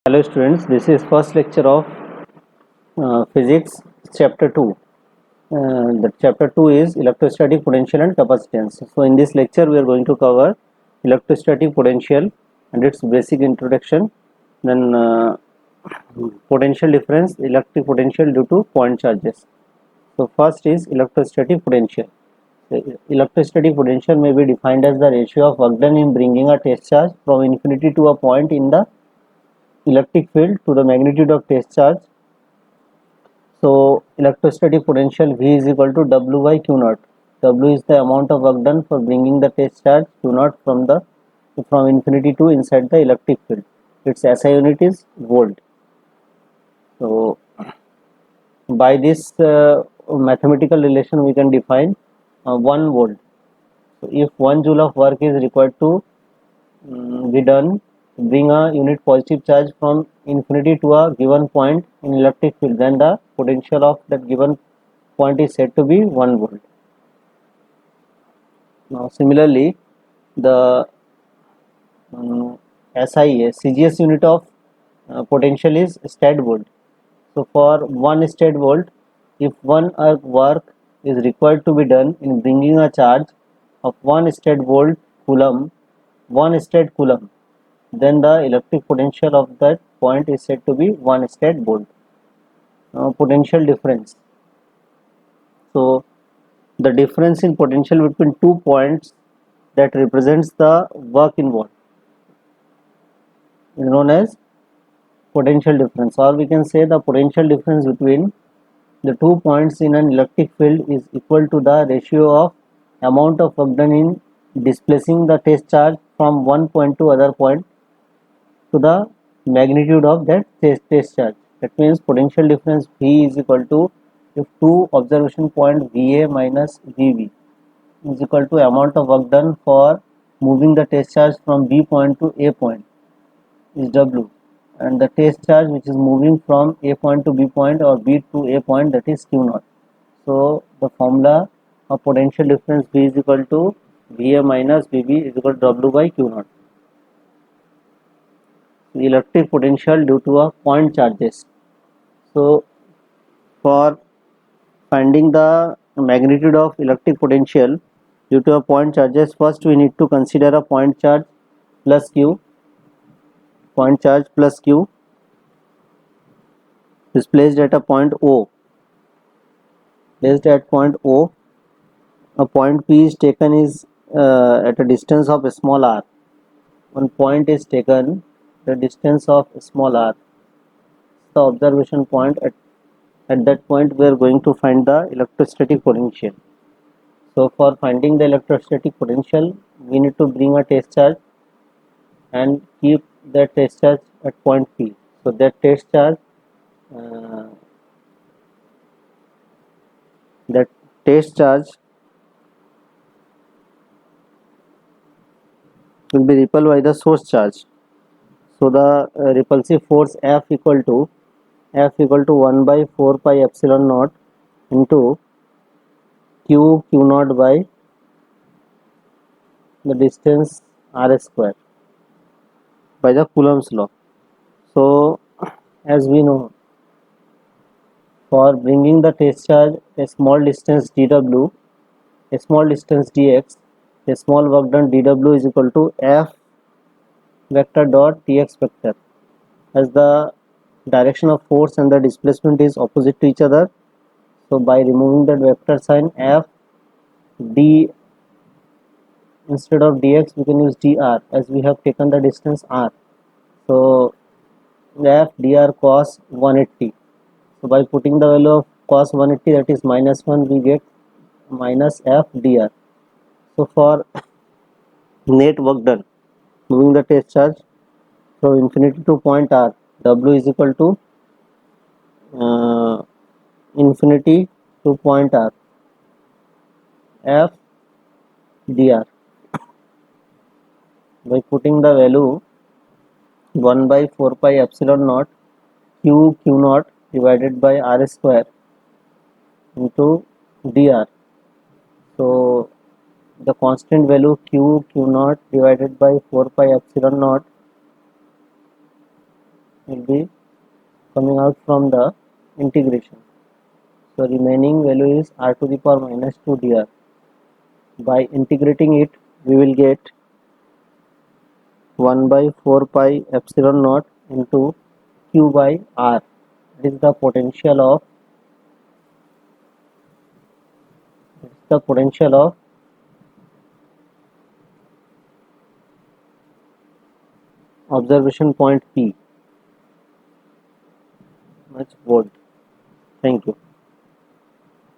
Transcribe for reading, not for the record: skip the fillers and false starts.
Hello students, this is first lecture of physics chapter 2. The chapter 2 is electrostatic potential and capacitance. So in this lecture we are going to cover electrostatic potential and its basic introduction, then potential difference, electric potential due to point charges. So first is electrostatic potential. The electrostatic potential may be defined as the ratio of work done in bringing a test charge from infinity to a point in the electric field to the magnitude of test charge. So electrostatic potential V is equal to W by Q naught. W is the amount of work done for bringing the test charge Q naught from infinity to inside the electric field. Its SI unit is volt. So by this mathematical relation we can define 1 volt. So if 1 joule of work is required to be done to bring a unit positive charge from infinity to a given point in electric field, then the potential of that given point is said to be 1 volt. Now similarly, the SIA CGS unit of potential is stat volt. So for 1 stat volt, if 1 arc work is required to be done in bringing a charge of 1 stat volt coulomb, 1 stat coulomb, then the electric potential of that point is said to be 1 stat volt. Potential difference. So the difference in potential between 2 points that represents the work involved is known as potential difference, or we can say the potential difference between the 2 points in an electric field is equal to the ratio of amount of work done in displacing the test charge from one point to other point to the magnitude of that test charge. That means potential difference V is equal to, if two observation point VA minus VB is equal to amount of work done for moving the test charge from B point to A point is W, and the test charge which is moving from A point to B point or B to A point, that is Q naught. So the formula of potential difference V is equal to VA minus VB is equal to W by Q naught. The electric potential due to a point charges. So for finding the magnitude of electric potential due to a point charges, first we need to consider a point charge plus Q, is placed at a point O. Placed at point O, a point P is taken is at a distance of small r. One point is taken the distance of small r, the observation point. At that point we are going to find the electrostatic potential. So for finding the electrostatic potential, we need to bring a test charge and keep that test charge at point P. So that test charge uh, that test charge will be repelled by the source charge. So the repulsive force F equal to 1 by 4 pi epsilon naught into Q naught by the distance r square by the Coulomb's law. So as we know, for bringing the test charge a small distance dw, a small distance dx, a small work done dw is equal to F vector dot tx vector, as the direction of force and the displacement is opposite to each other. So by removing that vector sign, F d, instead of dx we can use dr, as we have taken the distance r. So F dr cos 180. So by putting the value of cos 180, that is minus 1, we get minus F dr. So for net work done moving the test charge from infinity to point r, W is equal to infinity to point r, F dr. By putting the value 1 by 4 pi epsilon naught q naught divided by r square into dr. So the constant value q naught divided by 4 pi epsilon naught will be coming out from the integration. So remaining value is r to the power minus 2 dr. By integrating it, we will get 1 by 4 pi epsilon naught into q by r. This is the potential of observation point P. Much volt. Thank you.